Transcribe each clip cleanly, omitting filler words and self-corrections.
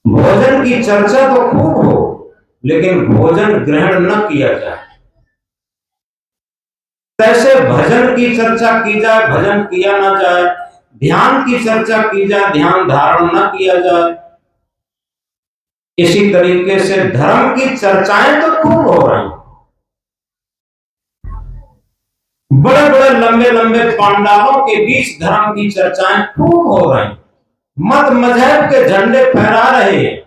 भोजन की चर्चा तो खूब हो, लेकिन भोजन ग्रहण न किया जाए। कैसे भजन की चर्चा की जाए, भजन किया ना जाए। ध्यान की चर्चा की जाए, ध्यान धारण न किया जाए। इसी तरीके से धर्म की चर्चाएं तो खूब हो रही, बड़े बड़े लंबे लंबे पांडालों के बीच धर्म की चर्चाएं खूब हो रही, मत मजहब के झंडे फहरा रहे हैं,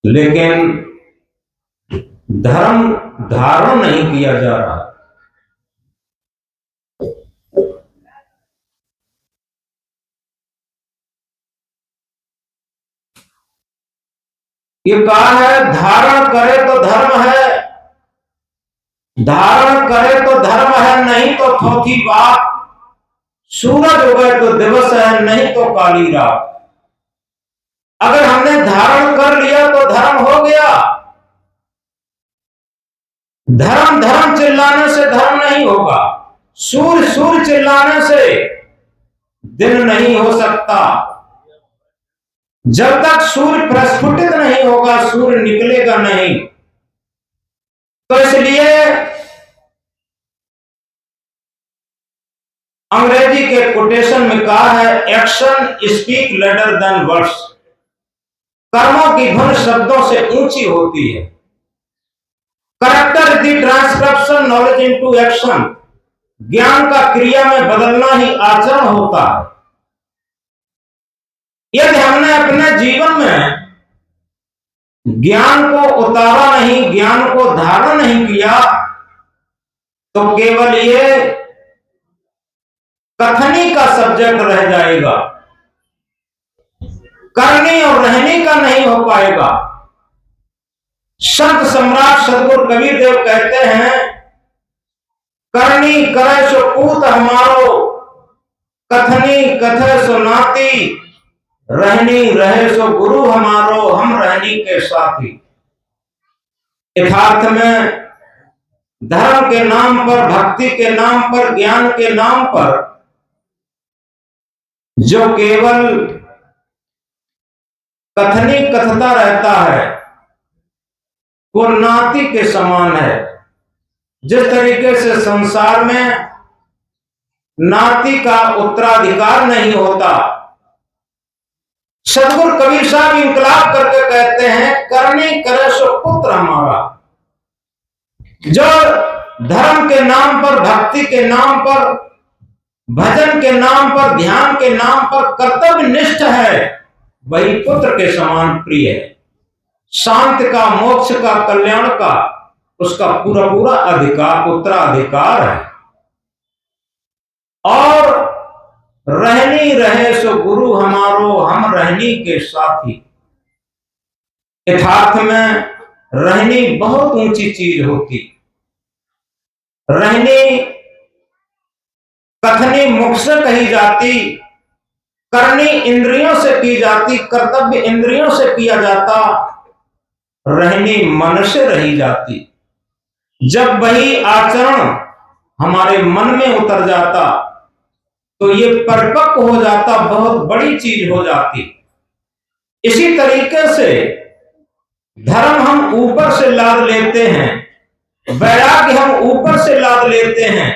लेकिन धर्म धारण नहीं किया जा रहा। ये कहा है धारण करे तो धर्म है, धारण करे तो धर्म है, नहीं तो थोथी बात। सूरज उगे तो दिवस है, नहीं तो काली रात। अगर हमने धारण कर लिया तो धर्म हो गया। धर्म धर्म चिल्लाने से धर्म नहीं होगा, सूर्य सूर्य चिल्लाने से दिन नहीं हो सकता। जब तक सूर्य प्रस्फुटित नहीं होगा, सूर्य निकलेगा नहीं। तो इसलिए अंग्रेजी के कोटेशन में कहा है, action speak louder than words. कर्मों की धुन शब्दों से ऊंची होती है। Character the transcription knowledge into action. ज्ञान का क्रिया में बदलना ही आचरण होता है। यदि हमने अपने जीवन में ज्ञान को उतारा नहीं, ज्ञान को धारण नहीं किया, तो केवल ये कथनी का सब्जेक्ट रह जाएगा, करनी और रहने का नहीं हो पाएगा। संत सम्राट सदगुरु कबीर देव कहते हैं, करनी करे सो पूत हमारो, कथनी कथे सो नाती, रहनी रहे सो गुरु हमारो, हम रहनी के साथी। यथार्थ में धर्म के नाम पर, भक्ति के नाम पर, ज्ञान के नाम पर जो केवल कथनी कथता रहता है, वो नाती के समान है। जिस तरीके से संसार में नाती का उत्तराधिकार नहीं होता, सदगुरु कबीर साहब इंकलाब करके कहते हैं, करनी करे सो पुत्र हमारा। जो धर्म के नाम पर, भक्ति के नाम पर, भजन के नाम पर, ध्यान के नाम पर कर्तव्य निष्ठ है, वही पुत्र के समान प्रिय है। शांति का, मोक्ष का, कल्याण का उसका पूरा पूरा अधिकार, उत्तराधिकार है। और रहनी रहे सो गुरु हमारो, हम रहनी के साथी। यथार्थ में रहनी बहुत ऊंची चीज होती। रहनी कथनी मुख से कही जाती, करनी इंद्रियों से की जाती, कर्तव्य इंद्रियों से किया जाता, रहनी मन से रही जाती। जब वही आचरण हमारे मन में उतर जाता, तो ये परिपक्व हो जाता, बहुत बड़ी चीज हो जाती। इसी तरीके से धर्म हम ऊपर से लाद लेते हैं, वैराग्य हम ऊपर से लाद लेते हैं,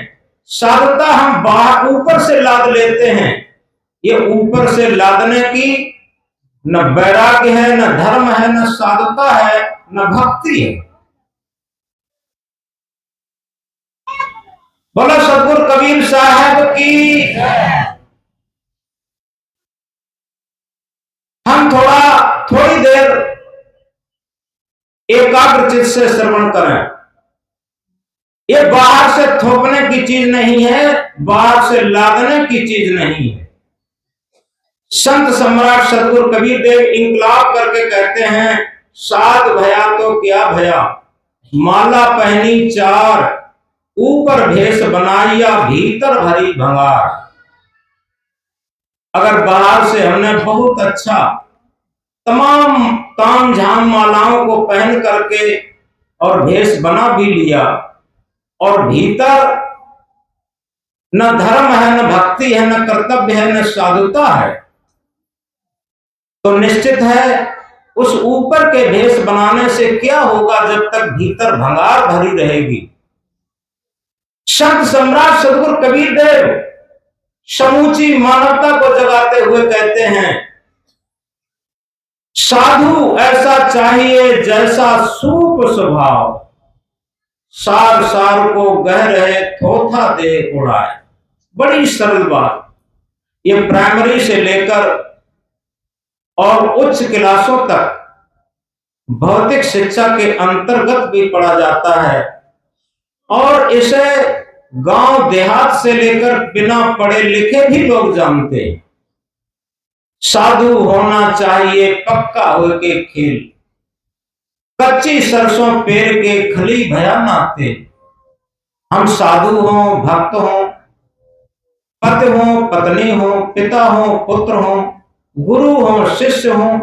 साधुता हम बाहर ऊपर से लाद लेते हैं। ये ऊपर से लादने की न वैराग्य है, न धर्म है, न साधुता है, न भक्ति है। बोलो सदगुरु कबीर साहब की। हम थोड़ी देर एकाग्रचित से श्रवण करें। ये बाहर से थोपने की चीज नहीं है, बाहर से लादने की चीज नहीं है। संत सम्राट सदगुरु कबीर देव इंकलाब करके कहते हैं, साध भया तो क्या भया, माला पहनी चार, ऊपर भेष बनाइया, भीतर भरी भंगार। अगर बाहर से हमने बहुत अच्छा तमाम ताम झाम मालाओं को पहन करके और भेष बना भी लिया, और भीतर न धर्म है, न भक्ति है, न कर्तव्य है, न साधुता है, तो निश्चित है उस ऊपर के भेष बनाने से क्या होगा जब तक भीतर भंगार भरी रहेगी। संत सम्राट सदगुरु कबीर देव समूची मानवता को जगाते हुए कहते हैं, साधु ऐसा चाहिए जैसा सूप स्वभाव, सार सार को गह रहे थोथा दे उड़ाए। बड़ी सरल बात, ये प्राइमरी से लेकर और उच्च क्लासों तक भौतिक शिक्षा के अंतर्गत भी पढ़ा जाता है और इसे गांव देहात से लेकर बिना पढ़े लिखे भी लोग जानते हैं। साधु होना चाहिए पक्का हो के खेल, कच्ची सरसों पेड़ के खली भया नाते। हम साधु हों, भक्त हों, पति हों, पत्नी हों, पिता हों, पुत्र हों, गुरु हों, शिष्य हों,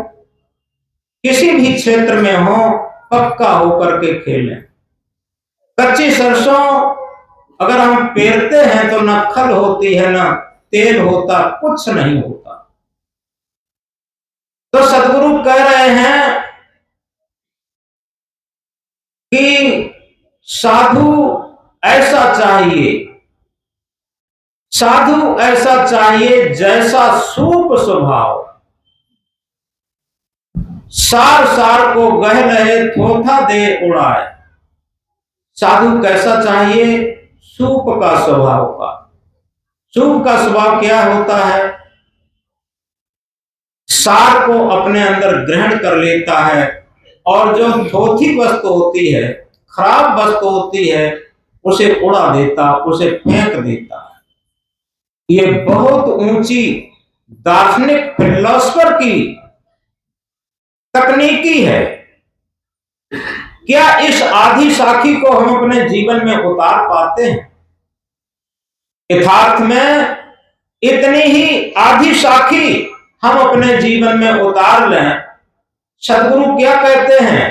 किसी भी क्षेत्र में हों, पक्का होकर के खेलें। कच्ची सरसों अगर हम पेरते हैं तो न खल होती है न तेल होता, कुछ नहीं होता। तो सदगुरु कह रहे हैं कि साधु ऐसा चाहिए, साधु ऐसा चाहिए जैसा सूप स्वभाव, सार सार को गह रहे थोथा दे उड़ाए। साधु कैसा चाहिए? सूप का स्वभाव का। सूप का स्वभाव क्या होता है? सार को अपने अंदर ग्रहण कर लेता है और जो थोथी वस्तु होती है, खराब वस्तु होती है, उसे उड़ा देता, उसे फेंक देता है। ये बहुत ऊंची दार्शनिक फिलोसफर की तकनीकी है। क्या इस आधी साखी को हम अपने जीवन में उतार पाते हैं? यथार्थ में इतनी ही आधी साखी हम अपने जीवन में उतार लें। सदगुरु क्या कहते हैं?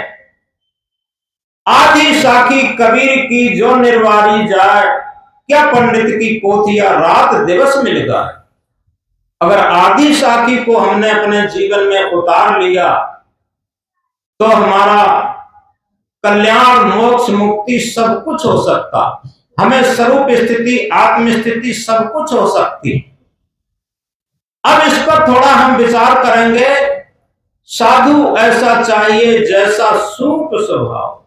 आधी साखी कबीर की जो निर्वारी जाए, क्या पंडित की पोथिया रात दिवस मिल जाए। अगर आधी साखी को हमने अपने जीवन में उतार लिया तो हमारा कल्याण, मोक्ष, मुक्ति सब कुछ हो सकता। हमें स्वरूप स्थिति, आत्म स्थिति सब कुछ हो सकती। अब इस पर थोड़ा हम विचार करेंगे। साधु ऐसा चाहिए जैसा सूप स्वभाव।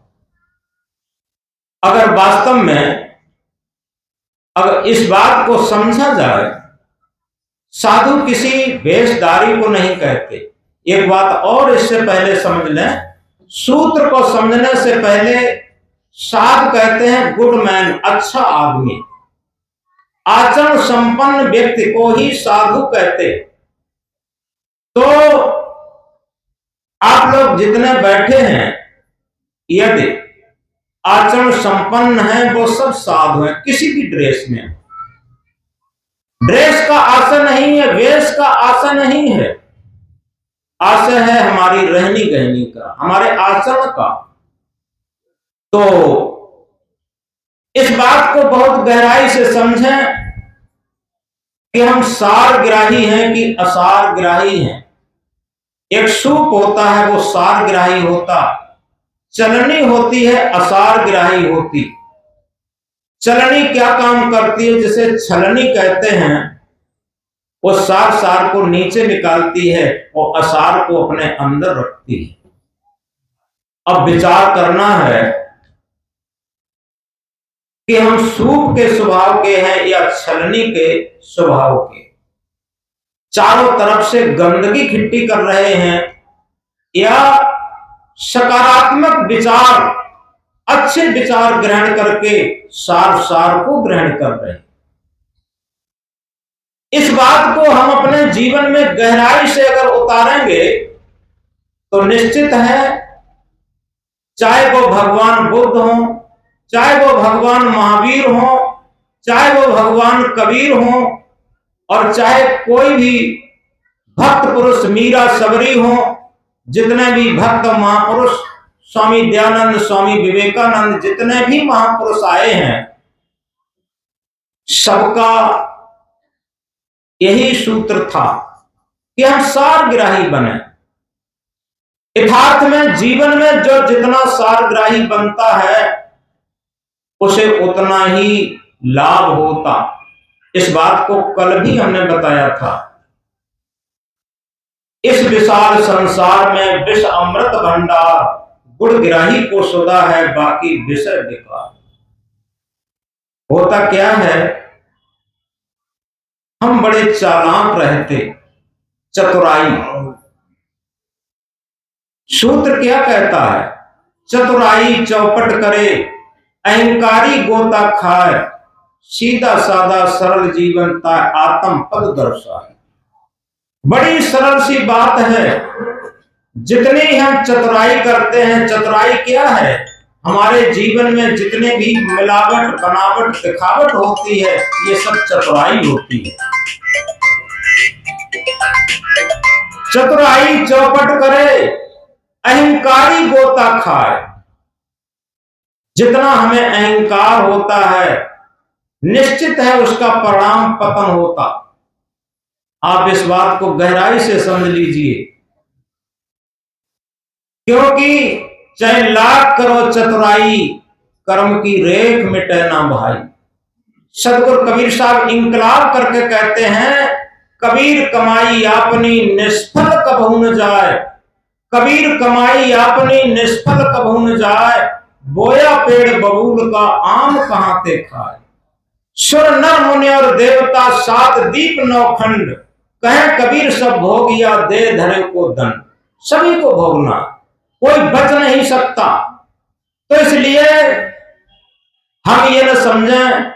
अगर वास्तव में अगर इस बात को समझा जाए, साधु किसी वेशधारी को नहीं कहते। एक बात और इससे पहले समझ लें, सूत्र को समझने से पहले साधु कहते हैं गुड मैन, अच्छा आदमी, आचरण संपन्न व्यक्ति को ही साधु कहते। तो आप लोग जितने बैठे हैं, यदि आचरण संपन्न है वो सब साधु हैं, किसी भी ड्रेस में। ड्रेस का आशय नहीं है, वेश का आशय नहीं है, आशय है हमारी रहनी गहनी का, हमारे आचरण का। तो इस बात को बहुत गहराई से समझें कि हम सार ग्राही हैं कि असार ग्राही हैं। एक सूप होता है वो सार ग्राही होता, चलनी होती है असार ग्राही होती। चलनी क्या काम करती है? जिसे छलनी कहते हैं, वो सार सार को नीचे निकालती है और असार को अपने अंदर रखती है। अब विचार करना है कि हम सूप के स्वभाव के हैं या छलनी के स्वभाव के। चारों तरफ से गंदगी इकट्ठी कर रहे हैं या सकारात्मक विचार, अच्छे विचार ग्रहण करके सार सार को ग्रहण कर रहे हैं। इस बात को हम अपने जीवन में गहराई से अगर उतारेंगे तो निश्चित है, चाहे वो भगवान बुद्ध हो, चाहे वो भगवान महावीर हो, चाहे वो भगवान कबीर हो, और चाहे कोई भी भक्त पुरुष मीरा सबरी हो, जितने भी भक्त महापुरुष, स्वामी दयानंद, स्वामी विवेकानंद, जितने भी महापुरुष आए हैं, सबका यही सूत्र था कि हम सारग्राही बने। यथार्थ में जीवन में जो जितना सारग्राही बनता है उसे उतना ही लाभ होता। इस बात को कल भी हमने बताया था। इस विशाल संसार में विष अमृत भंडार, गुणग्राही को सुधा है बाकी विषय बेकार। होता क्या है, हम बड़े चालाक रहते, चतुराई। सूत्र क्या कहता है, चतुराई चौपट करे, अहंकारी गोता खाए, सीधा साधा सरल जीवन ता आत्म पद दर्शाए। बड़ी सरल सी बात है। जितनी हम चतुराई करते हैं, चतुराई क्या है, हमारे जीवन में जितने भी मिलावट बनावट दिखावट होती है ये सब चतुराई होती है। चतुराई चौपट करे, अहंकारी गोता खाए। जितना हमें अहंकार होता है निश्चित है उसका परिणाम पतन होता। आप इस बात को गहराई से समझ लीजिए, क्योंकि चाहे लाख करो चतुराई, कर्म की रेख मिटे ना भाई। सदगुरु कबीर साहब इंकलाब करके कहते हैं, कबीर कमाई अपनी निष्फल कबहू न जाए, कबीर कमाई अपनी निष्फल कबहू न जाए, बोया पेड़ बबूल का आम कहां ते खाए। सुर नर मुनि और देवता सात दीप नौखंड, कहे कबीर सब भोगिया दे धरे को दंड। सभी को भोगना, कोई बच नहीं सकता। तो इसलिए हम ये न समझें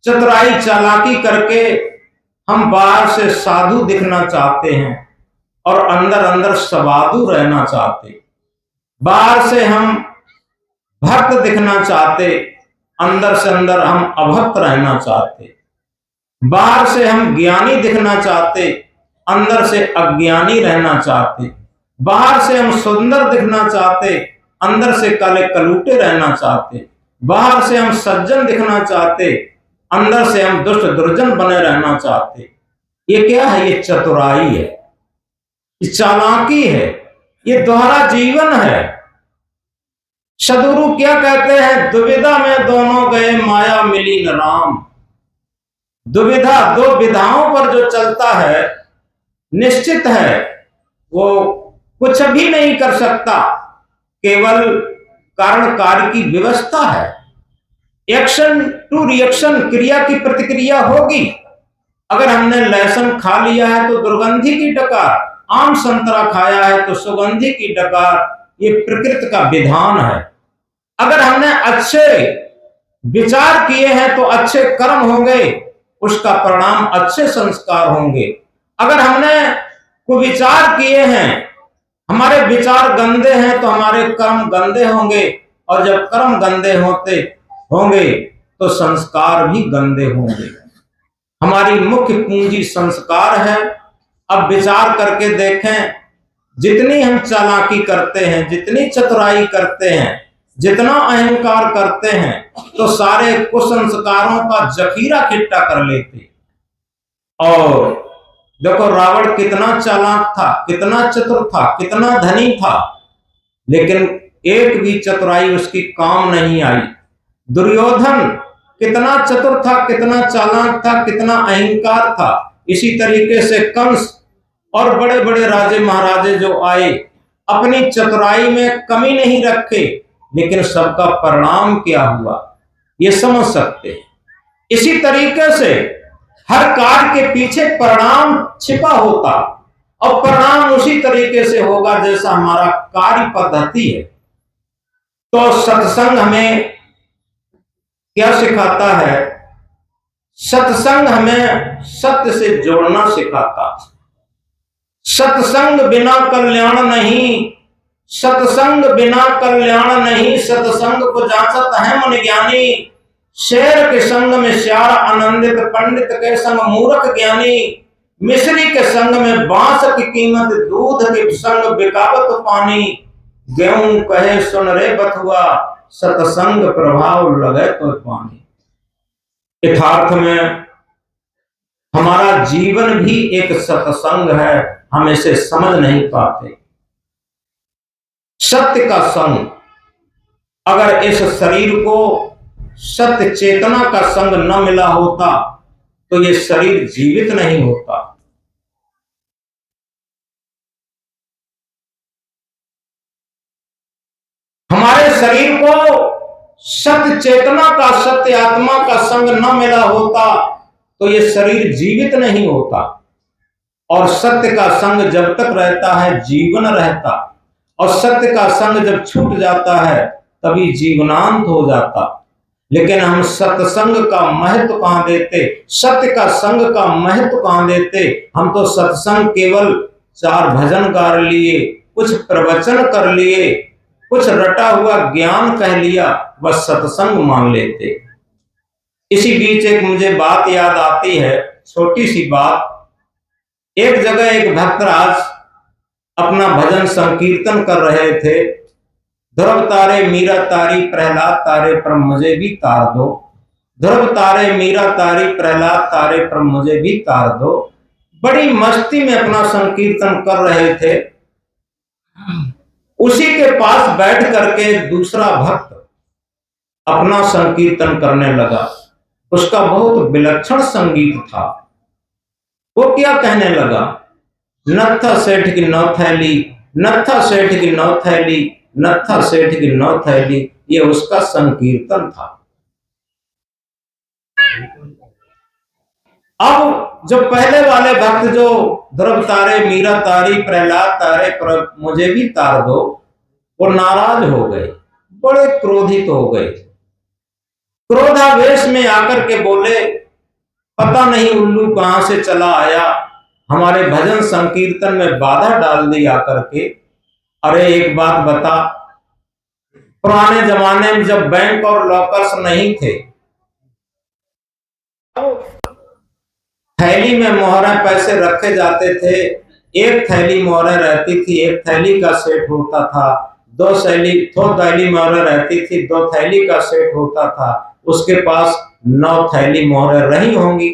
चतुराई चालाकी करके हम बाहर से साधु दिखना चाहते हैं और अंदर अंदर सवादु रहना चाहते। बाहर से हम भक्त दिखना चाहते, अंदर से अंदर हम अभक्त रहना चाहते। बाहर से हम ज्ञानी दिखना चाहते, अंदर से अज्ञानी रहना चाहते। बाहर से हम सुंदर दिखना चाहते, अंदर से काले कलूटे रहना चाहते। बाहर से हम सज्जन दिखना चाहते, अंदर से हम दुष्ट दुर्जन बने रहना चाहते। ये क्या है, ये चतुराई है, ये चालाकी है, ये दोहरा जीवन है। सदगुरु क्या कहते हैं, दुविधा में दोनों गए माया मिली न राम। दुविधा, दो विधाओं पर जो चलता है निश्चित है वो कुछ भी नहीं कर सकता, केवल कारण कार्य की व्यवस्था है। एक्शन टू रिएक्शन, क्रिया की प्रतिक्रिया होगी। अगर हमने लहसुन खा लिया है तो दुर्गंधी की डकार, आम संतरा खाया है तो सुगंधी की डकार, ये प्रकृति का विधान है। अगर हमने अच्छे विचार किए हैं तो अच्छे कर्म होंगे, उसका परिणाम अच्छे संस्कार होंगे। अगर हमने कुविचार किए हैं, हमारे विचार गंदे हैं तो हमारे कर्म गंदे होंगे, और जब कर्म गंदे होंगे तो संस्कार भी गंदे होंगे। हमारी मुख्य पूंजी संस्कार है। अब विचार करके देखें, जितनी हम चालाकी करते हैं, जितनी चतुराई करते हैं, जितना अहंकार करते हैं, तो सारे कुसंस्कारों का जखीरा इकट्ठा कर लेते। और देखो रावण कितना चालाक था, कितना चतुर था, कितना धनी था, लेकिन एक भी चतुराई उसकी काम नहीं आई। दुर्योधन कितना चतुर था, कितना चालाक था, कितना अहंकार था। इसी तरीके से कंस और बड़े बड़े राजे महाराजे जो आए, अपनी चतुराई में कमी नहीं रखे, लेकिन सबका परिणाम क्या हुआ ये समझ सकते हैं। इसी तरीके से हर कार्य के पीछे परिणाम छिपा होता, और परिणाम उसी तरीके से होगा जैसा हमारा कार्य पद्धति है। तो सत्संग हमें क्या सिखाता है, सत्संग हमें सत्य से जोड़ना सिखाता। सत्संग बिना कल्याण नहीं, सत्संग बिना कल्याण नहीं, सत्संग को जांचत है मन ज्ञानी। शेर के संग में श्यार आनंदित, पंडित के संग मूर्ख ज्ञानी। मिश्री के संग में बांस की कीमत, दूध के संग बिकावत पानी। गेहूं कहे सुन रे बथुआ, सत्संग प्रभाव लगे तो पानी। यथार्थ में हमारा जीवन भी एक सत्संग है। हम इसे समझ नहीं पाते। सत्य का संग, अगर इस शरीर को सत्य चेतना का संग न मिला होता तो ये शरीर जीवित नहीं होता। हमारे शरीर को सत्य चेतना का, सत्य आत्मा का संग न मिला होता तो ये शरीर जीवित नहीं होता। और सत्य का संग जब तक रहता है जीवन रहता, और सत्य का संग जब छूट जाता है तभी जीवनांत हो जाता। लेकिन हम सत्संग का महत्व कहां देते, सत्य का संग का महत्व कहां देते। हम तो सत्संग केवल 4 भजन गा लिए, कुछ प्रवचन कर लिए, कुछ रटा हुआ ज्ञान कह लिया, बस सत्संग मान लेते। इसी बीच एक मुझे बात याद आती है, छोटी सी बात। एक जगह एक भक्तराज अपना भजन संकीर्तन कर रहे थे। ध्रुव तारे मीरा तारी प्रहलाद तारे पर मुझे भी तार दो, ध्रुव तारे मीरा तारी प्रहलाद तारे पर मुझे भी तार दो। बड़ी मस्ती में अपना संकीर्तन कर रहे थे। उसी के पास बैठ करके दूसरा भक्त अपना संकीर्तन करने लगा। उसका बहुत विलक्षण संगीत था। वो क्या कहने लगा, नत्था सेठ की 9 थैली, नत्था सेठ की 9 थैली, नत्था सेठ की 9 थैली। ये उसका संकीर्तन था। अब जो पहले वाले भक्त जो ध्रुव तारे मीरा तारी प्रहलाद तारे पर मुझे भी तार दो, वो नाराज हो गए, बड़े क्रोधित हो गए। क्रोधावेश में आकर के बोले, पता नहीं उल्लू कहां से चला आया, हमारे भजन संकीर्तन में बाधा डाल दी आकर के। अरे एक बात बता, पुराने जमाने में जब बैंक और लॉकर्स नहीं थे, थैली में मोहरें पैसे रखे जाते थे। एक थैली मोहरें रहती थी, एक थैली का सेट होता था। 2 थैली मोहरें रहती थी, 2 थैली का सेट होता था। उसके पास 9 थैली मोहरें रही होंगी।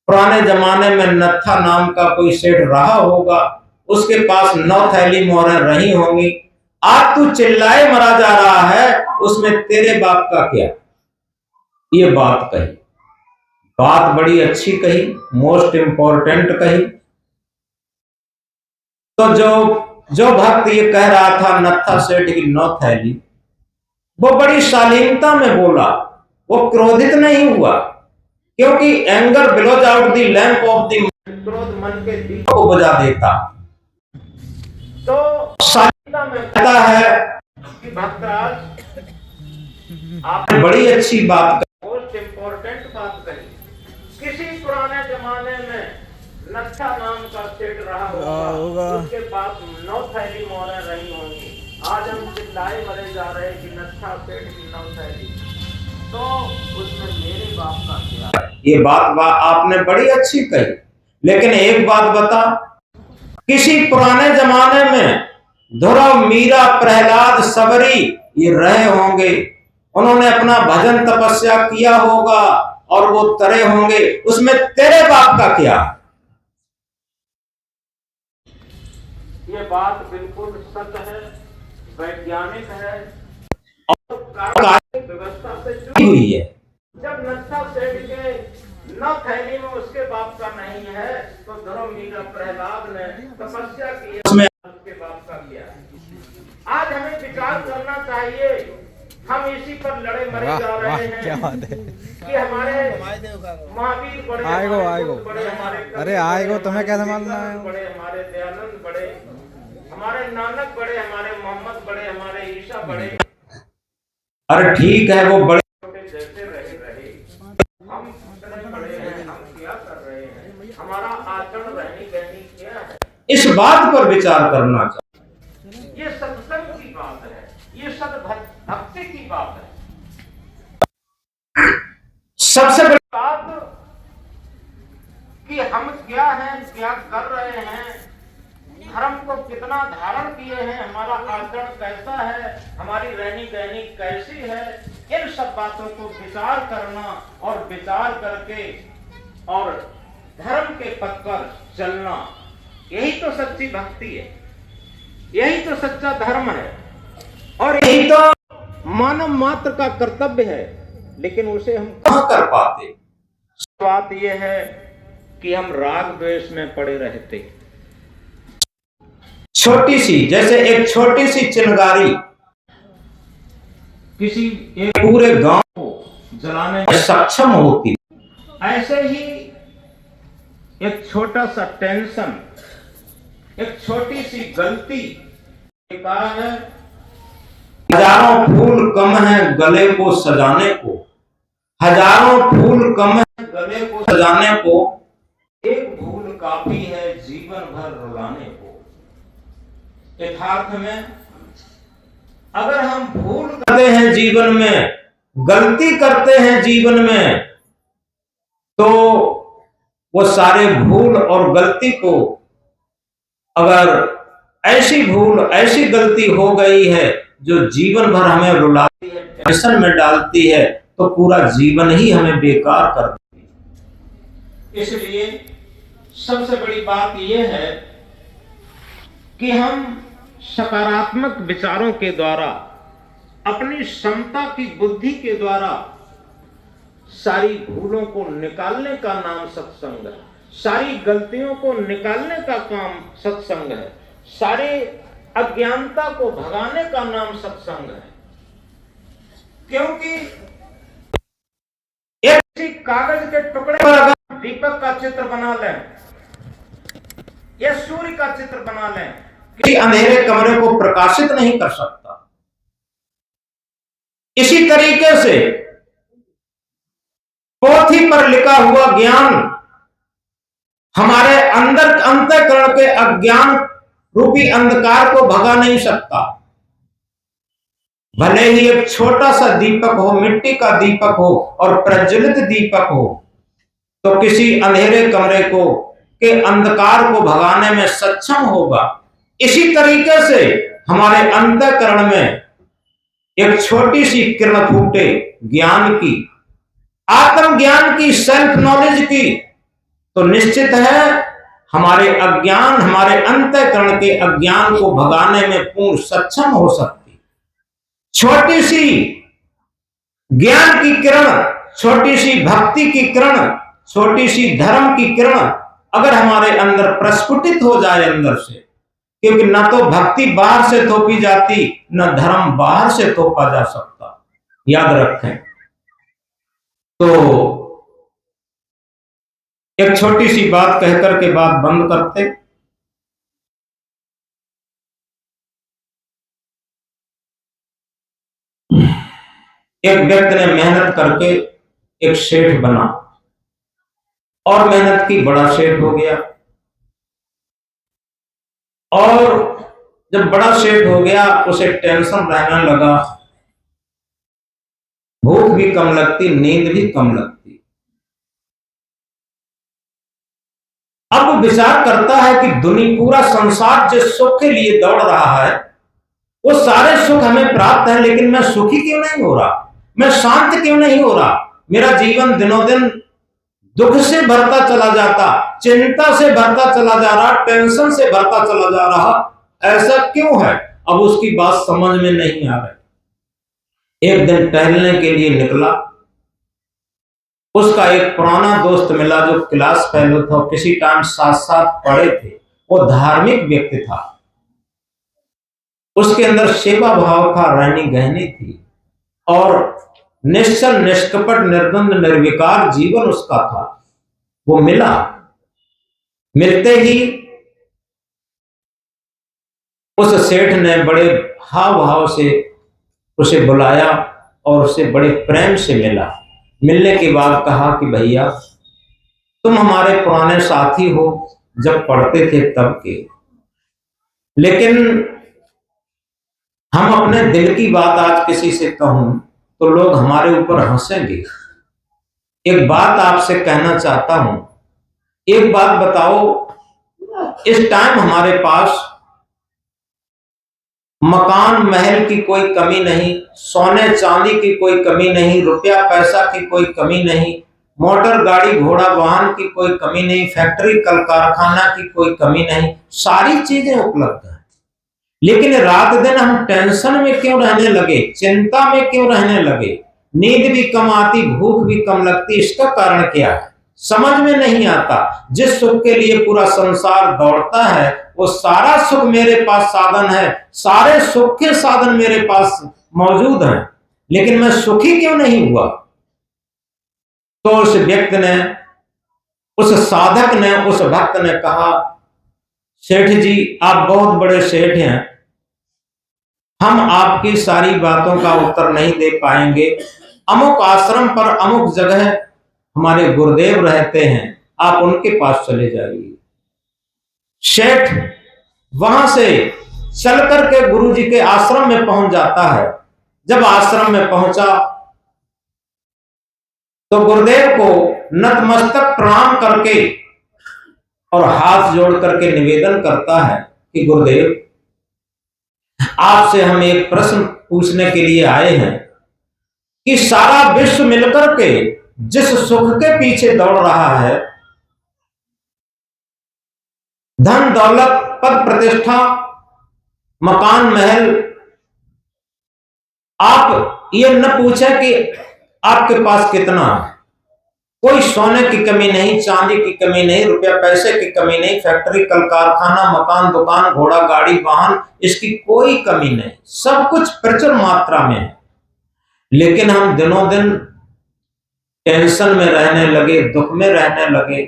पुराने जमाने में नत्था नाम का कोई सेठ रहा होगा, उसके पास 9 थैली मोहरें रही होंगी। आज तू चिल्लाए मरा जा रहा है, उसमें तेरे बाप का क्या। ये बात कही, बात बड़ी अच्छी कही, मोस्ट इंपॉर्टेंट कही। तो जो भक्त ये कह रहा था नत्था सेठ की 9 थैली, वो बड़ी शालीनता में बोला, वो क्रोधित नहीं हुआ। क्योंकि anger blows out the lamp of the mind, क्रोध मन के दीप को बुझा देता। तो शालीनता में कहता है कि भक्तराज आपने बड़ी अच्छी बात कही, मोस्ट इंपॉर्टेंट बात कही। किसी पुराने जमाने में नत्था नाम का सेठ रहा होगा, उसके पास 9 थैली मोहरें रही होंगी। आज हम चिल्लाए मरे जा रहे कि नत्था सेठ की 9 थैली, तो उसमें मेरे बाप का क्या। ये बात आपने बड़ी अच्छी कही, लेकिन एक बात बता, किसी पुराने जमाने में ध्रुव मीरा प्रहलाद सबरी ये रहे होंगे, उन्होंने अपना भजन तपस्या किया होगा और वो तरे होंगे, उसमें तेरे बाप का क्या। ये बात बिल्कुल सच है, वैज्ञानिक है और व्यवस्था से जुड़ी हुई है। जब नत्था सेठ के 9 थैली में उसके बाप का नहीं है, तो ध्रुव मीरा प्रहलाद ने तपस्या की, उसमें उसके बाप का किया। आज हमें विचार करना चाहिए, हम इसी पर लड़े मरे जा रहे हैं। क्या बात है कि हमारे महावीर बड़े, बड़े हमारे, अरे आएगो तुम्हें कैसे मालूम है, बड़े हमारे दयानंद बड़े, हमारे नानक बड़े, हमारे मोहम्मद बड़े, हमारे ईसा बड़े। अरे ठीक है, वो बड़े जैसे रहे, हम बड़े हैं, हम क्या कर रहे हैं, हमारा आचरण रहनी कहनी क्या है, इस बात पर विचार करना चाहिए। ये सत्संग की बात है, ये सद्भक्ति की बात है। सबसे बड़ी बात कि हम क्या हैं, क्या कर रहे हैं, धर्म को कितना धारण किए हैं, हमारा आचरण कैसा है, हमारी रहनी कहनी कैसी है, इन सब बातों को विचार करना और विचार करके और धर्म के पथ पर चलना, यही तो सच्ची भक्ति है, यही तो सच्चा धर्म है, और यही तो मानव मात्र का कर्तव्य है। लेकिन उसे हम कहां कर पाते। बात यह है कि हम राग द्वेष में पड़े रहते। छोटी सी, जैसे एक छोटी सी चिंगारी किसी एक पूरे गांव को जलाने में सक्षम होती, ऐसे ही एक छोटा सा टेंशन, एक छोटी सी गलती के कारण हजारों फूल कम है गले को सजाने को, हजारों फूल कम है गले को सजाने को, एक भूल काफी है जीवन भर रुलाने को। यथार्थ में अगर हम भूल करते हैं जीवन में, गलती करते हैं जीवन में, तो वो सारे भूल और गलती को, अगर ऐसी भूल ऐसी गलती हो गई है जो जीवन भर हमें रुलाती है, टेंशन में डालती है, तो पूरा जीवन ही हमें बेकार कर देती है। इसलिए सबसे बड़ी बात यह है कि हम सकारात्मक विचारों के द्वारा, अपनी क्षमता की बुद्धि के द्वारा सारी भूलों को निकालने का नाम सत्संग है, सारी गलतियों को निकालने का काम सत्संग है, सारे अज्ञानता को भगाने का नाम सत्संग है। क्योंकि एक कागज के टुकड़े पर अगर दीपक का चित्र बना लें या सूर्य का चित्र बना लें, किसी अंधेरे कमरे को प्रकाशित नहीं कर सकता। इसी तरीके से पोथी पर लिखा हुआ ज्ञान हमारे अंदर अंतःकरण के अज्ञान रूपी अंधकार को भगा नहीं सकता। भले ही एक छोटा सा दीपक हो, मिट्टी का दीपक हो और प्रज्वलित दीपक हो, तो किसी अंधेरे कमरे को के अंधकार को भगाने में सक्षम होगा। इसी तरीके से हमारे अंतःकरण में एक छोटी सी किरण फूटे ज्ञान की, आत्मज्ञान की, सेल्फ नॉलेज की, तो निश्चित है हमारे अज्ञान, हमारे अंतःकरण के अज्ञान को भगाने में पूर्ण सक्षम हो सकती। छोटी सी ज्ञान की किरण, छोटी सी भक्ति की किरण, छोटी सी धर्म की किरण अगर हमारे अंदर प्रस्फुटित हो जाए अंदर से, क्योंकि न तो भक्ति बाहर से थोपी जाती, न धर्म बाहर से थोपा जा सकता, याद रखें। तो एक छोटी सी बात कहकर के बात बंद करते। एक व्यक्ति ने मेहनत करके एक सेठ बना और मेहनत की, बड़ा सेठ हो गया। और जब बड़ा सेठ हो गया उसे टेंशन रहने लगा, भूख भी कम लगती, नींद भी कम लगती। अब वो विचार करता है कि दुनिया, पूरा संसार जिस सुख के लिए दौड़ रहा है, वो सारे सुख हमें प्राप्त है, लेकिन मैं सुखी क्यों नहीं हो रहा, मैं शांत क्यों नहीं हो रहा। मेरा जीवन दिनों दिन दुख से भरता चला जाता, चिंता से भरता चला जा रहा, टेंशन से भरता चला जा रहा, ऐसा क्यों है। अब उसकी बात समझ में नहीं आ रही। एक दिन टहलने के लिए निकला, उसका एक पुराना दोस्त मिला जो क्लास फेलो था, किसी टाइम साथ साथ पढ़े थे। वो धार्मिक व्यक्ति था, उसके अंदर सेवा भाव था, रहनी गहनी थी और निश्चल निष्कपट निर्द्वंद निर्विकार जीवन उसका था। वो मिला, मिलते ही उस सेठ ने बड़े हाव भाव से उसे बुलाया और उसे बड़े प्रेम से मिला। मिलने के बाद कहा कि भैया तुम हमारे पुराने साथी हो, जब पढ़ते थे तब के, लेकिन हम अपने दिल की बात आज किसी से कहूं तो लोग हमारे ऊपर हंसेंगे। एक बात आपसे कहना चाहता हूं, एक बात बताओ, इस टाइम हमारे पास मकान महल की कोई कमी नहीं, सोने चांदी की कोई कमी नहीं, रुपया पैसा की कोई कमी नहीं, मोटर गाड़ी घोड़ा वाहन की कोई कमी नहीं, फैक्ट्री कल कारखाना की कोई कमी नहीं, सारी चीजें उपलब्ध हैं। लेकिन रात दिन हम टेंशन में क्यों रहने लगे, चिंता में क्यों रहने लगे, नींद भी कम आती, भूख भी कम लगती, इसका कारण क्या है समझ में नहीं आता। जिस सुख के लिए पूरा संसार दौड़ता है वो सारा सुख मेरे पास साधन है, सारे सुख के साधन मेरे पास मौजूद हैं, लेकिन मैं सुखी क्यों नहीं हुआ। तो उस व्यक्ति ने, उस साधक ने, उस भक्त ने कहा, सेठ जी आप बहुत बड़े सेठ हैं, हम आपकी सारी बातों का उत्तर नहीं दे पाएंगे। अमुक आश्रम पर अमुक जगह हमारे गुरुदेव रहते हैं, आप उनके पास चले जाइए। सेठ वहां से चल करके गुरु जी के आश्रम में पहुंच जाता है। जब आश्रम में पहुंचा तो गुरुदेव को नतमस्तक प्रणाम करके और हाथ जोड़ करके निवेदन करता है कि गुरुदेव आपसे हम एक प्रश्न पूछने के लिए आए हैं कि सारा विश्व मिलकर के जिस सुख के पीछे दौड़ रहा है, धन दौलत पद प्रतिष्ठा मकान महल, आप ये न पूछे कि आपके पास कितना है, कोई सोने की कमी नहीं, चांदी की कमी नहीं, रुपया पैसे की कमी नहीं, फैक्ट्री कल कारखाना मकान दुकान घोड़ा गाड़ी वाहन इसकी कोई कमी नहीं, सब कुछ प्रचुर मात्रा में है। लेकिन हम दिनों दिन टेंशन में रहने लगे, दुख में रहने लगे,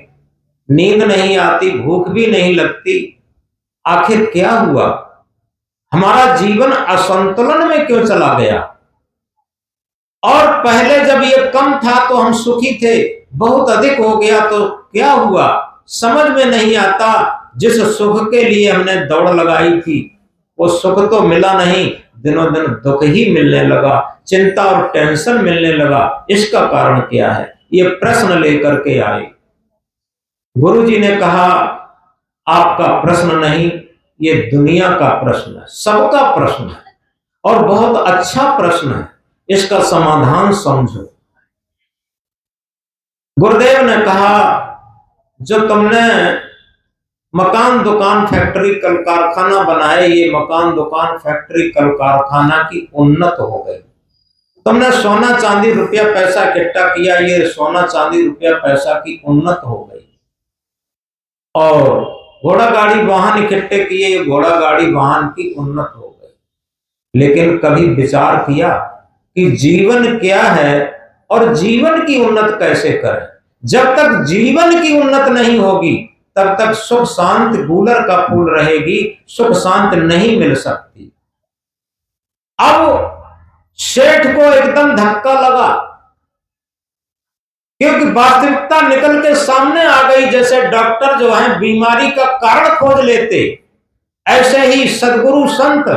नींद नहीं आती, भूख भी नहीं लगती। आखिर क्या हुआ, हमारा जीवन असंतुलन में क्यों चला गया। और पहले जब ये कम था तो हम सुखी थे, बहुत अधिक हो गया तो क्या हुआ समझ में नहीं आता। जिस सुख के लिए हमने दौड़ लगाई थी वो सुख तो मिला नहीं, दिनों दिन दुख ही मिलने लगा, चिंता और टेंशन मिलने लगा। इसका कारण क्या है, ये प्रश्न लेकर के आए। गुरुजी ने कहा आपका प्रश्न नहीं, ये दुनिया का प्रश्न है, सबका प्रश्न है और बहुत अच्छा प्रश्न है, इसका समाधान समझो। गुरुदेव ने कहा जो तुमने मकान दुकान फैक्ट्री कल कारखाना बनाए, ये मकान दुकान फैक्ट्री कल कारखाना की उन्नत हो गई। तुमने सोना चांदी रुपया पैसा इकट्ठा किया, ये सोना चांदी रुपया पैसा की उन्नत हो गई। और घोड़ा गाड़ी वाहन इकट्ठे किए, ये घोड़ा गाड़ी वाहन की उन्नत हो गई। लेकिन कभी विचार किया कि जीवन क्या है और जीवन की उन्नत कैसे करें। जब तक जीवन की उन्नत नहीं होगी तब तक सुख शांत गूलर का फूल रहेगी, सुख शांत नहीं मिल सकती। अब सेठ को एकदम धक्का लगा क्योंकि वास्तविकता निकल के सामने आ गई। जैसे डॉक्टर जो है बीमारी का कारण खोज लेते, ऐसे ही सद्गुरु संत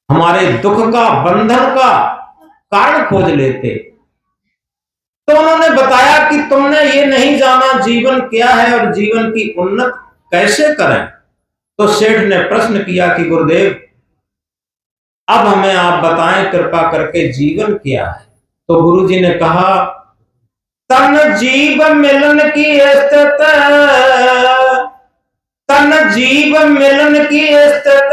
हमारे दुख का बंधन का कारण खोज लेते। तो उन्होंने बताया कि तुमने ये नहीं जाना जीवन क्या है और जीवन की उन्नत कैसे करें। तो सेठ ने प्रश्न किया कि गुरुदेव अब हमें आप बताएं कृपा करके जीवन क्या है। तो गुरुजी ने कहा तन जीव मिलन की स्थित, तन जीव मिलन की स्थित,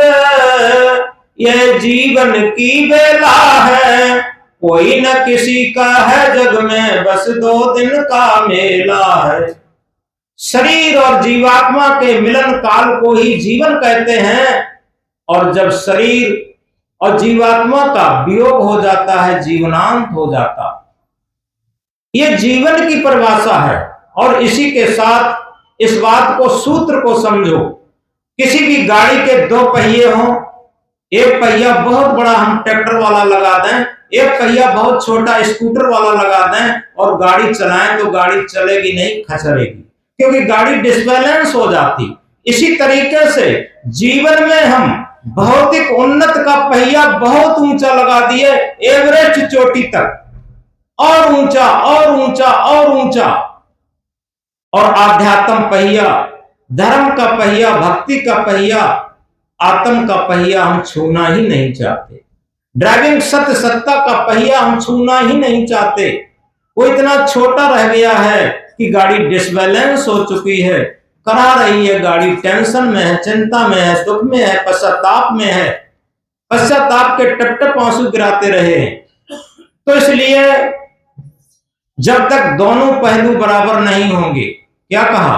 यह जीवन की बेला है, कोई न किसी का है जग में, बस 2 दिन का मेला है। शरीर और जीवात्मा के मिलन काल को ही जीवन कहते हैं और जब शरीर और जीवात्मा का वियोग हो जाता है, जीवनांत हो जाता, ये जीवन की परिभाषा है। और इसी के साथ इस बात को सूत्र को समझो, किसी भी गाड़ी के 2 पहिए हों, एक पहिया बहुत बड़ा हम ट्रैक्टर वाला लगा दें, एक पहिया बहुत छोटा स्कूटर वाला लगा दें और गाड़ी चलाएं तो गाड़ी चलेगी नहीं, खचरेगी, क्योंकि गाड़ी डिसबैलेंस हो जाती। इसी तरीके से जीवन में हम भौतिक उन्नत का पहिया बहुत ऊंचा लगा दिए, एवरेस्ट चोटी तक, और ऊंचा और ऊंचा और ऊंचा, और आध्यात्म पहिया, धर्म का पहिया, भक्ति का पहिया, आत्म का पहिया हम छूना ही नहीं चाहते। ड्राइविंग सत्य सत्ता का पहिया हम छूना ही नहीं चाहते। वो इतना छोटा रह गया है कि गाड़ी डिसबैलेंस हो चुकी है, करा रही है गाड़ी, टेंशन में है, चिंता में है, दुख में है, पश्चाताप में है, पश्चाताप के टप टप आंसू गिराते रहे। तो इसलिए जब तक दोनों पहलू बराबर नहीं होंगे, क्या कहा,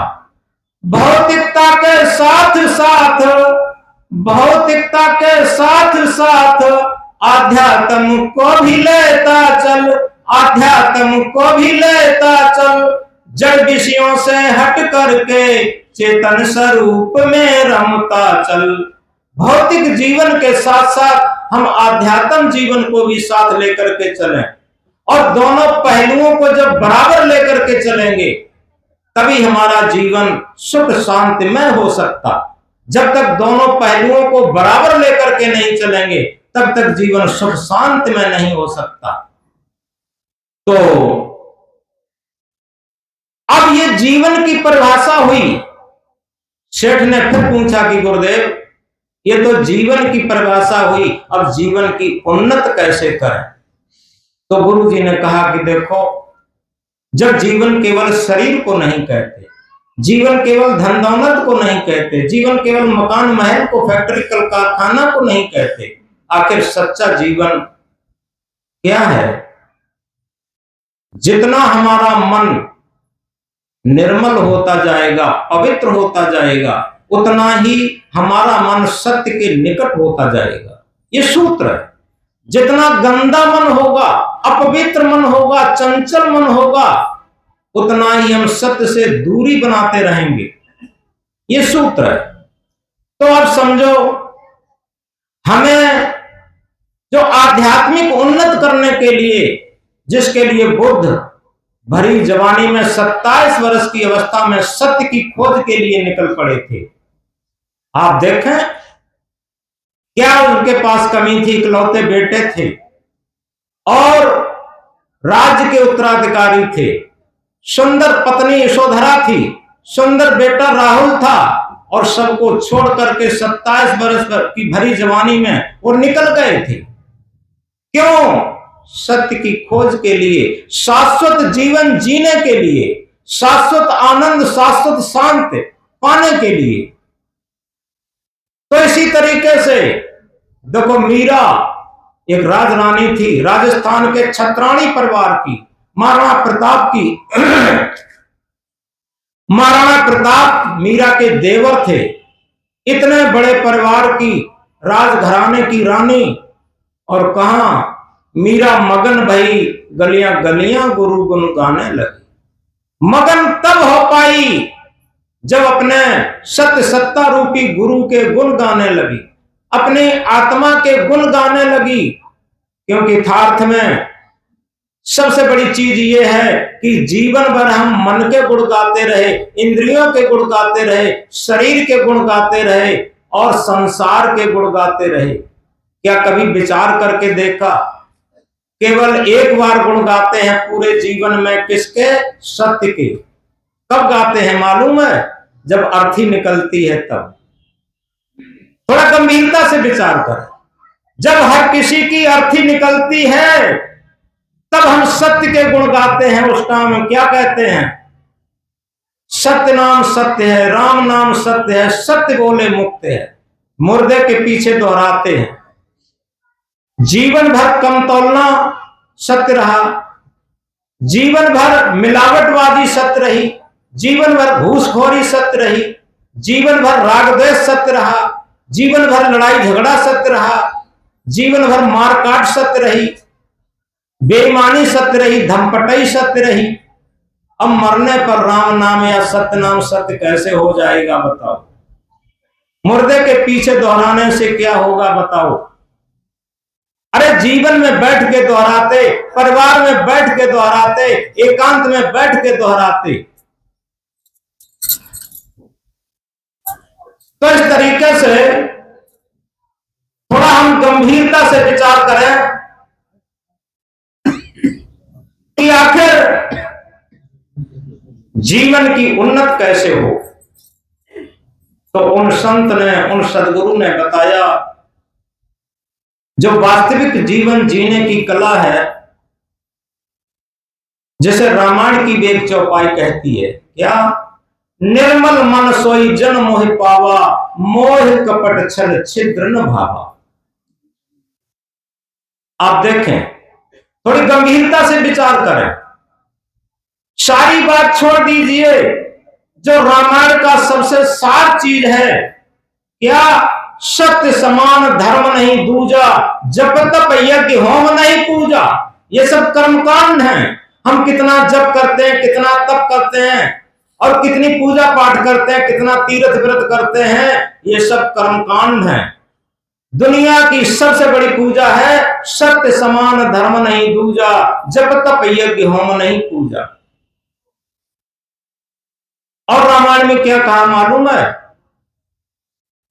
भौतिकता के साथ साथ, भौतिकता के साथ साथ आध्यात्म को भी लेता चल, आध्यात्म को भी लेता चल, जड़ विषयों से हट करके चेतन स्वरूप में रमता चल। भौतिक जीवन के साथ साथ हम आध्यात्म जीवन को भी साथ लेकर के चलें, और दोनों पहलुओं को जब बराबर लेकर के चलेंगे तभी हमारा जीवन सुख शांतिमय हो सकता। जब तक दोनों पहलुओं को बराबर लेकर के नहीं चलेंगे तब तक जीवन सुख शांतिमय नहीं हो सकता। तो अब ये जीवन की परिभाषा हुई। सेठ ने फिर पूछा कि गुरुदेव, ये तो जीवन की परिभाषा हुई, अब जीवन की उन्नत कैसे करें? तो गुरु जी ने कहा कि देखो, जब जीवन केवल शरीर को नहीं कहते, जीवन केवल धन दौलत को नहीं कहते, जीवन केवल मकान महल को, फैक्ट्री कल कारखाना को नहीं कहते, आखिर सच्चा जीवन क्या है? जितना हमारा मन निर्मल होता जाएगा, पवित्र होता जाएगा, उतना ही हमारा मन सत्य के निकट होता जाएगा। ये सूत्र है। जितना गंदा मन होगा, अपवित्र मन होगा, चंचल मन होगा, उतना ही हम सत्य से दूरी बनाते रहेंगे। ये सूत्र है। तो अब समझो, हमें जो आध्यात्मिक उन्नत करने के लिए, जिसके लिए बुद्ध भरी जवानी में 27 वर्ष की अवस्था में सत्य की खोज के लिए निकल पड़े थे। आप देखें, क्या उनके पास कमी थी? इकलौते बेटे थे और राज्य के उत्तराधिकारी थे, सुंदर पत्नी यशोधरा थी, सुंदर बेटा राहुल था, और सबको छोड़ करके 27 वर्ष की भरी जवानी में वो निकल गए थे। क्यों? सत्य की खोज के लिए, शाश्वत जीवन जीने के लिए, शाश्वत आनंद, शाश्वत शांति पाने के लिए। तो इसी तरीके से देखो, मीरा एक राजरानी थी, राजस्थान के छत्राणी परिवार की, महाराणा प्रताप की। महाराणा प्रताप मीरा के देवर थे। इतने बड़े परिवार की, राजघराने की रानी, और कहा मीरा मगन भई, गलियां गलियां गुरु गुण गाने लगी। मगन तब हो पाई जब अपने सत्य सत्ता रूपी गुरु के गुण गाने लगी, अपनी आत्मा के गुण गाने लगी। क्योंकि यथार्थ में सबसे बड़ी चीज ये है कि जीवन भर हम मन के गुण गाते रहे, इंद्रियों के गुण गाते रहे, शरीर के गुण गाते रहे और संसार के गुण गाते रहे। क्या कभी विचार करके देखा? केवल एक बार गुण गाते हैं पूरे जीवन में, किसके? सत्य के। कब गाते हैं मालूम है? जब अर्थी निकलती है तब। थोड़ा गंभीरता से विचार करें। जब हर किसी की अर्थी निकलती है तब हम सत्य के गुण गाते हैं। उस टाइम में क्या कहते हैं? सत्य नाम सत्य है, राम नाम सत्य है, सत्य बोले मुक्त है। मुर्दे के पीछे दोहराते हैं। जीवन भर कम तौलना सत्य रहा, जीवन भर मिलावटबाजी सत्य रही, जीवन भर घूसखोरी सत्य रही, जीवन भर राग द्वेष सत्य रहा, जीवन भर लड़ाई झगड़ा सत्य रहा, जीवन भर मारकाट सत्य रही, बेईमानी सत्य रही, धमपटाई सत्य रही। अब मरने पर राम नाम या सत्य नाम सत्य कैसे हो जाएगा बताओ? मुर्दे के पीछे दोहराने से क्या होगा बताओ? अरे जीवन में बैठ के दोहराते, परिवार में बैठ के दोहराते, एकांत में बैठ के दोहराते। तो इस तरीके से थोड़ा हम गंभीरता से विचार करें कि आखिर जीवन की उन्नत कैसे हो। तो उन संत ने, उन सदगुरु ने बताया जो वास्तविक जीवन जीने की कला है, जैसे रामायण की वेद चौपाई कहती है, क्या? निर्मल मन सोई जन मोह पावा, मोह कपट छल छिद्र न भावा। आप देखें, थोड़ी गंभीरता से विचार करें, सारी बात छोड़ दीजिए, जो रामायण का सबसे सार चीज है, क्या? सत्य समान धर्म नहीं दूजा, जप तप यज्ञ होम नहीं पूजा। ये सब कर्मकांड हैं। हम कितना जप करते हैं, कितना तप करते हैं, और कितनी पूजा पाठ करते हैं, कितना तीर्थ व्रत करते हैं, ये सब कर्मकांड हैं। दुनिया की सबसे बड़ी पूजा है सत्य समान धर्म नहीं दूजा, जप तप यज्ञ होम नहीं पूजा। और रामायण में क्या कहा मालूम है?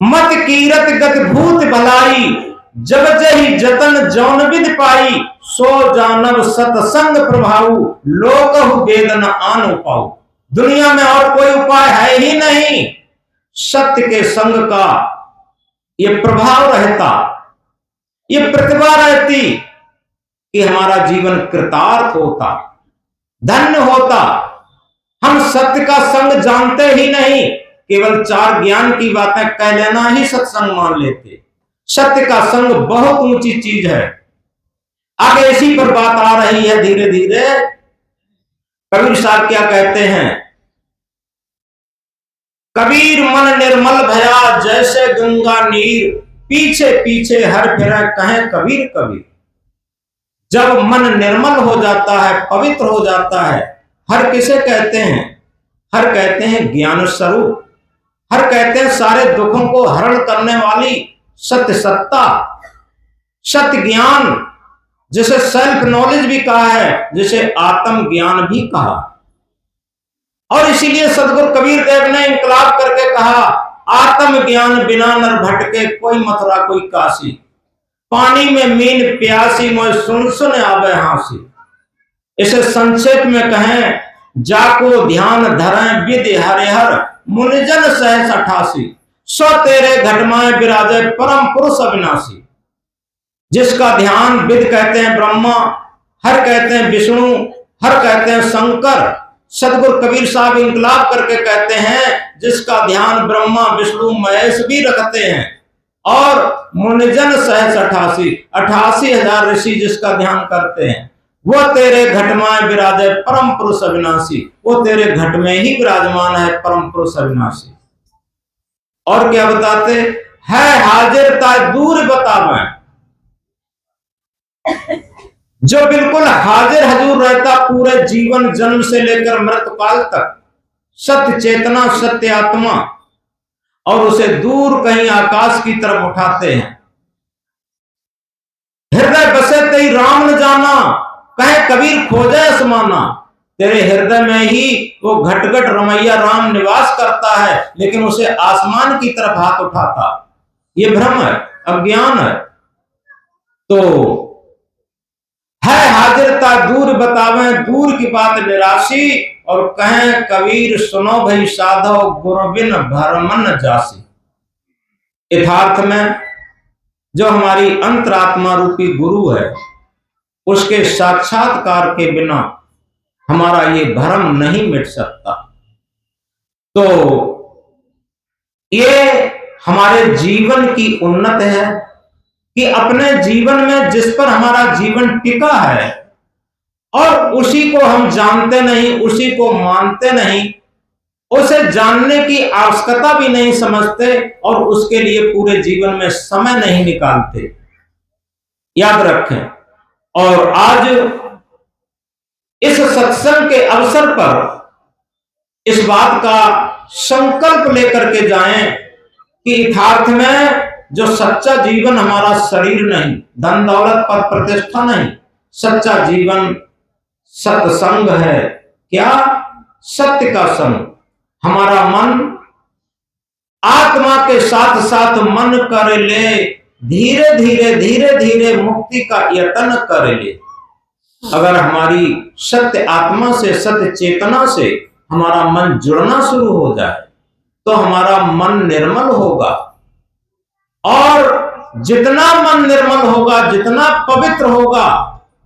मत कीरत गति भूत भलाई, जब जही जतन जौन विद पाई, सो जानव सतसंग प्रभाऊ, लोकहु वेद न आन पाऊ। दुनिया में और कोई उपाय है ही नहीं, सत्य के संग का ये प्रभाव रहता, ये प्रतिभा रहती कि हमारा जीवन कृतार्थ होता, धन्य होता। हम सत्य का संग जानते ही नहीं, केवल चार ज्ञान की बातें कह लेना ही सत्संग मान लेते। सत्य का संग बहुत ऊंची चीज है। आगे इसी पर बात आ रही है धीरे धीरे। कबीर साहब क्या कहते हैं? कबीर मन निर्मल भया, जैसे गंगा नीर, पीछे पीछे हर फिर कहें कबीर कबीर। जब मन निर्मल हो जाता है, पवित्र हो जाता है, हर किसे कहते हैं? हर कहते हैं ज्ञान स्वरूप, हर कहते हैं सारे दुखों को हरण करने वाली सत्य सत्ता, सत्य ज्ञान, जिसे सेल्फ नॉलेज भी कहा है, जिसे आत्म ज्ञान भी कहा। और इसीलिए सदगुरु कबीर देव ने इंकलाब करके कहा, आत्म ज्ञान बिना नर भटके, कोई मथुरा कोई काशी, पानी में मीन प्यासी, मोय सुन सुन आवे हांसी। इसे संक्षेप में कहें, जाको ध्यान धरें विधि हरिहर, मुनिजन सहस 88, सो तेरे घटमाए विराजे परम पुरुष अविनाशी। जिसका ध्यान विद कहते हैं ब्रह्मा, हर कहते हैं विष्णु, हर कहते हैं शंकर। सदगुरु कबीर साहब इंकलाब करके कहते हैं, जिसका ध्यान ब्रह्मा विष्णु महेश भी रखते हैं, और मुनिजन सहस 88,000 ऋषि जिसका ध्यान करते हैं, वो तेरे घट में विराजे परम पुरुष अविनाशी। वो तेरे घट में ही विराजमान है परम पुरुष अविनाशी। और क्या बताते है? हाजिर ता दूर बतावे, जो बिल्कुल हाजिर हजूर रहता पूरे जीवन, जन्म से लेकर मृत्यु काल तक, सत्य चेतना, सत्य आत्मा, और उसे दूर कहीं आकाश की तरफ उठाते हैं। हृदय बसे तेरी राम न जाना, कहे कबीर खोजे समाना। तेरे हृदय में ही वो घटघट रमैया राम निवास करता है, लेकिन उसे आसमान की तरफ हाथ उठाता। ये भ्रम है, अज्ञान है। तो है हाजिरता दूर बतावे, दूर की बात निराशी, और कहें कबीर सुनो भई साधो, गुरु बिन भरमन जासी। यथार्थ में जो हमारी अंतरात्मा रूपी गुरु है, उसके साक्षात्कार के बिना हमारा ये भ्रम नहीं मिट सकता। तो ये हमारे जीवन की उन्नत है कि अपने जीवन में जिस पर हमारा जीवन टिका है, और उसी को हम जानते नहीं, उसी को मानते नहीं, उसे जानने की आवश्यकता भी नहीं समझते, और उसके लिए पूरे जीवन में समय नहीं निकालते। याद रखें। और आज इस सत्संग के अवसर पर इस बात का संकल्प लेकर के जाएं कि यथार्थ में जो सच्चा जीवन हमारा शरीर नहीं, धन दौलत पद प्रतिष्ठा नहीं, सच्चा जीवन सत्संग है। क्या? सत्य का संग। हमारा मन आत्मा के साथ साथ मन कर ले, धीरे धीरे धीरे धीरे मुक्ति का यत्न कर ले। अगर हमारी सत्य आत्मा से, सत्य चेतना से हमारा मन जुड़ना शुरू हो जाए, तो हमारा मन निर्मल होगा। और जितना मन निर्मल होगा, जितना पवित्र होगा,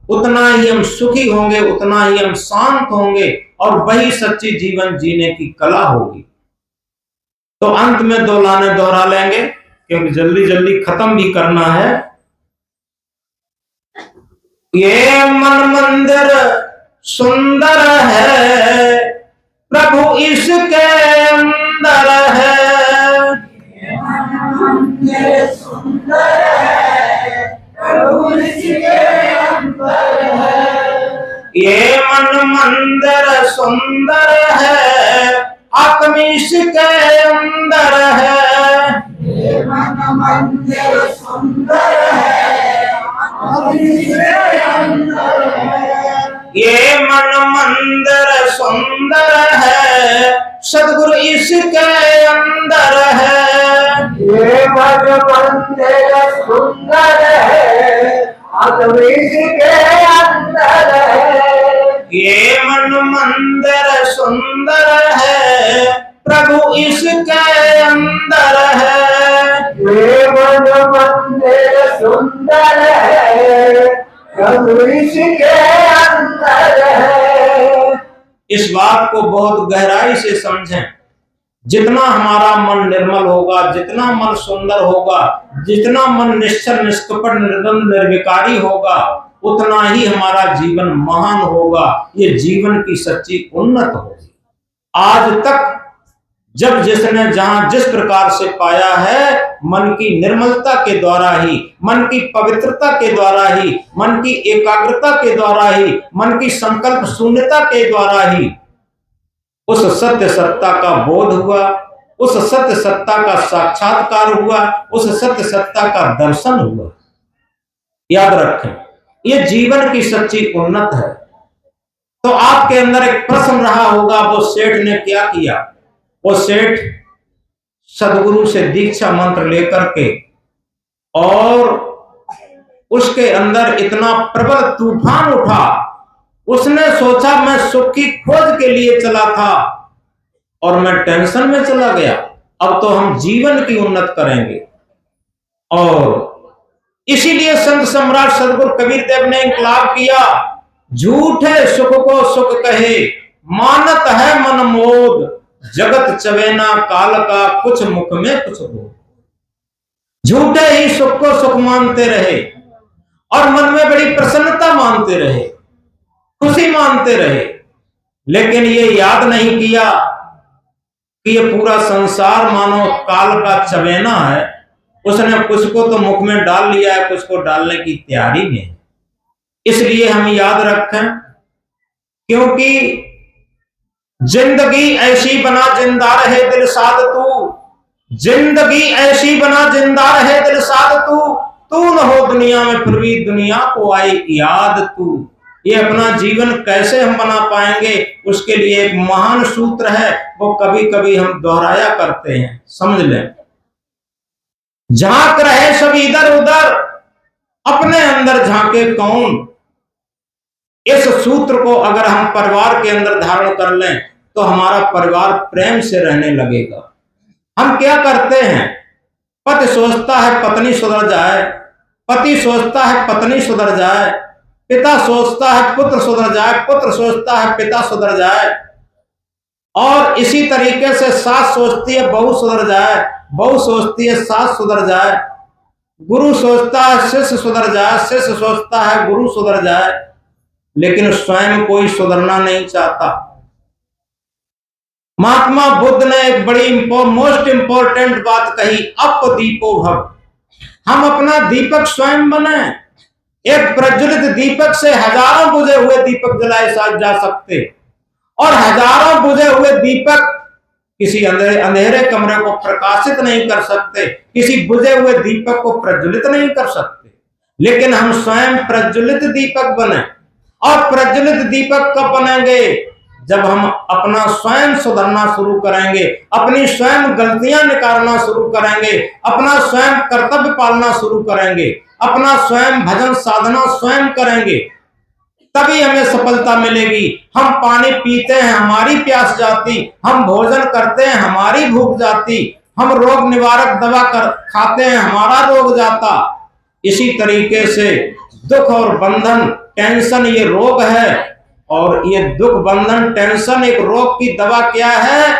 उतना ही हम सुखी होंगे, उतना ही हम शांत होंगे, और वही सच्ची जीवन जीने की कला होगी। तो अंत में 2 लाने दोहरा लेंगे क्योंकि जल्दी जल्दी खत्म भी करना है। ये मन मंदिर सुंदर है, प्रभु इसके अंदर है। ये मन मंदिर सुंदर है, प्रभु इसके अंदर है। ये मन मंदिर सुंदर है, आत्मा इसके अंदर है। ये मन मंदिर सुंदर है, आत्मा इसके अंदर है। ये मन मंदिर सुंदर है, सद्गुरु इसके अंदर है। ये मन मंदिर सुंदर है, आत्मा इसके अंदर है। ये मन मंदिर सुंदर है, प्रभु इसके अंदर है। ये मन मंदिर सुंदर है, प्रभु इसके अंदर है। इस बात को बहुत गहराई से समझें। जितना हमारा मन निर्मल होगा, जितना मन सुंदर होगा, जितना मन निश्चल निष्कपट निर्द्वंद निर्विकारी होगा, उतना ही हमारा जीवन महान होगा। ये जीवन की सच्ची उन्नत होगी। आज तक जब जिसने जहां जिस प्रकार से पाया है, मन की निर्मलता के द्वारा ही, मन की पवित्रता के द्वारा ही, मन की एकाग्रता के द्वारा ही, मन की संकल्प शून्यता के द्वारा ही उस सत्य सत्ता का बोध हुआ, उस सत्य सत्ता का साक्षात्कार हुआ, उस सत्य सत्ता का दर्शन हुआ। याद रखें, ये जीवन की सच्ची उन्नत है। तो आपके अंदर एक प्रश्न रहा होगा, वो सेठ ने क्या किया? वो सेठ सदगुरु से दीक्षा मंत्र लेकर के, और उसके अंदर इतना प्रबल तूफान उठा, उसने सोचा मैं सुख की खोज के लिए चला था और मैं टेंशन में चला गया, अब तो हम जीवन की उन्नत करेंगे। और इसीलिए संत सम्राट सदगुरु कबीर देव ने इंकलाब किया। झूठे सुख को सुख कहे, मानत है मन मोद, जगत चवेना काल का, कुछ मुख में कुछ बोध। झूठे ही सुख को सुख मानते रहे और मन में बड़ी प्रसन्नता मानते रहे, खुशी मानते रहे, लेकिन ये याद नहीं किया कि ये पूरा संसार मानो काल का चवेना है। उसने कुछ को तो मुख में डाल लिया है, कुछ को डालने की तैयारी में है। इसलिए हम याद रखें, क्योंकि जिंदगी ऐसी बना जिंदा रहे दिल साध तू, जिंदगी ऐसी बना जिंदा रहे दिल साध तू, तू न हो दुनिया में फिर भी दुनिया को आई याद तू। ये अपना जीवन कैसे हम बना पाएंगे, उसके लिए एक महान सूत्र है, वो कभी कभी हम दोहराया करते हैं, समझ लें। झांक रहे सब इधर उधर, अपने अंदर झांके कौन। इस सूत्र को अगर हम परिवार के अंदर धारण कर लें तो हमारा परिवार प्रेम से रहने लगेगा। हम क्या करते हैं, पति सोचता है पत्नी सुधर जाए, पति सोचता है पत्नी सुधर जाए, पिता सोचता है पुत्र सुधर जाए, पुत्र सोचता है पिता सुधर जाए, और इसी तरीके से सास सोचती है बहू सुधर जाए, बहू सोचती है सास सुधर जाए, गुरु सोचता है शिष्य सुधर जाए, शिष्य सोचता है गुरु सुधर जाए, लेकिन स्वयं कोई सुधरना नहीं चाहता। महात्मा बुद्ध ने एक बड़ी मोस्ट इंपॉर्टेंट बात कही, अप दीपो भव। हम अपना दीपक स्वयं बने। एक प्रज्वलित दीपक से हजारों बुझे हुए दीपक जलाए जा सकते, और हजारों बुझे हुए दीपक किसी अंधेरे कमरे को प्रकाशित नहीं कर सकते, किसी बुझे हुए दीपक को प्रज्वलित नहीं कर सकते। लेकिन हम स्वयं प्रज्वलित दीपक बने। और प्रज्वलित दीपक कब बनेंगे? जब हम अपना स्वयं सुधरना शुरू करेंगे, अपनी स्वयं गलतियां निकालना शुरू करेंगे, अपना स्वयं कर्तव्य पालना शुरू करेंगे, अपना स्वयं भजन साधना स्वयं करेंगे, तभी हमें सफलता मिलेगी। हम पानी पीते हैं, हमारी प्यास जाती, हम भोजन करते हैं, हमारी भूख जाती, हम रोग निवारक दवा खाते हैं, हमारा रोग जाता। इसी तरीके से दुख और बंधन, टेंशन ये रोग है। और ये दुख, बंधन, टेंशन एक रोग की दवा क्या है?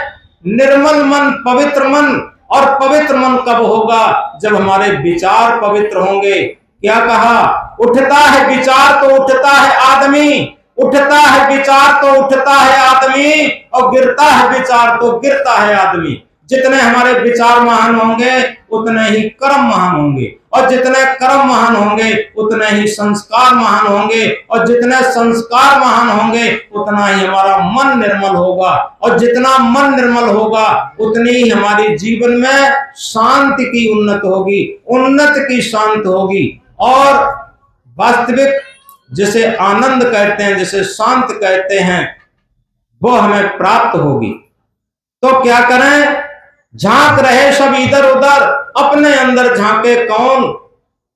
निर्मल मन, पवित्र मन। और पवित्र मन कब होगा? जब हमारे विचार पवित्र होंगे। क्या कहा? उठता है विचार तो उठता है आदमी, उठता है विचार तो उठता है आदमी, और गिरता है विचार तो गिरता है आदमी। जितने हमारे विचार महान होंगे उतने ही कर्म महान होंगे, और जितने कर्म महान होंगे उतने ही संस्कार महान होंगे, और जितने संस्कार महान होंगे उतना ही हमारा मन निर्मल होगा, और जितना मन निर्मल होगा उतनी ही हमारी जीवन में शांति की उन्नत होगी, उन्नत की शांत होगी। और वास्तविक जिसे आनंद कहते हैं, जिसे शांत कहते हैं, वो हमें प्राप्त होगी। तो क्या करें? झांक रहे सब इधर उधर, अपने अंदर झांके कौन?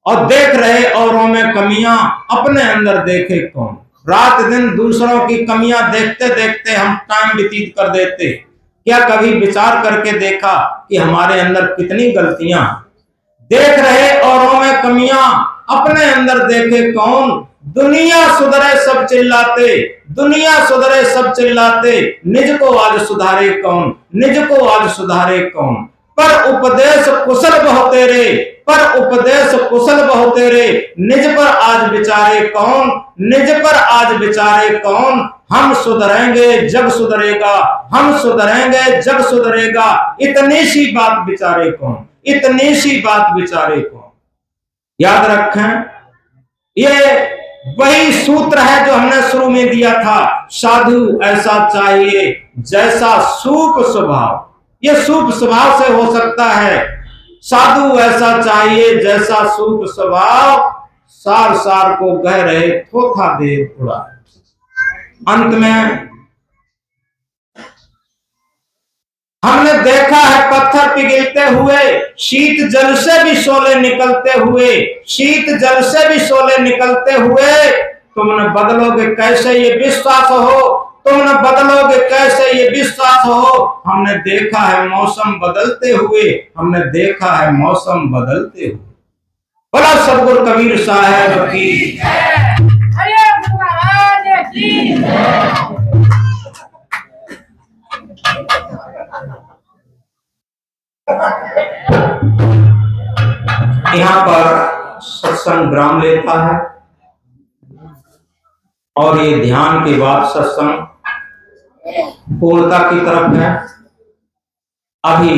और देख रहे औरों में कमियां, अपने अंदर देखे कौन? रात दिन दूसरों की कमियां देखते देखते हम टाइम व्यतीत कर देते। क्या कभी विचार करके देखा कि हमारे अंदर कितनी गलतियां? देख रहे औरों में कमियां, अपने अंदर देखे कौन? दुनिया सुधरे सब चिल्लाते, दुनिया सुधरे सब चिल्लाते, निज को आज सुधारे कौन? निज को आज सुधारे कौन? पर उपदेश कुशल बहु तेरे, पर उपदेश कुशल बहु तेरे, निज पर आज विचारे कौन? निज पर आज विचारे कौन? हम सुधरेंगे जग सुधरेगा, हम सुधरेंगे जग सुधरेगा, इतनी सी बात विचारे कौन? इतनी सी बात विचारे कौन? याद रखें, ये वही सूत्र है जो हमने शुरू में दिया था, साधु ऐसा चाहिए जैसा सूप स्वभाव। ये सूप स्वभाव से हो सकता है। साधु ऐसा चाहिए जैसा सूप स्वभाव, सार सार को कह रहे थोथा दे थोड़ा। अंत में हमने देखा है पत्थर पिघलते हुए, शीत जल से भी शोले निकलते हुए, शीत जल से भी शोले निकलते हुए। तुम न बदलोगे कैसे ये विश्वास हो, तुम न बदलोगे कैसे ये विश्वास हो। हमने देखा है मौसम बदलते हुए, हमने देखा है मौसम बदलते हुए। बोला सदगुरु कबीर साहब की। यहाँ पर सत्संग विराम लेता है, और ये ध्यान के बाद सत्संग पूर्णता की तरफ है। अभी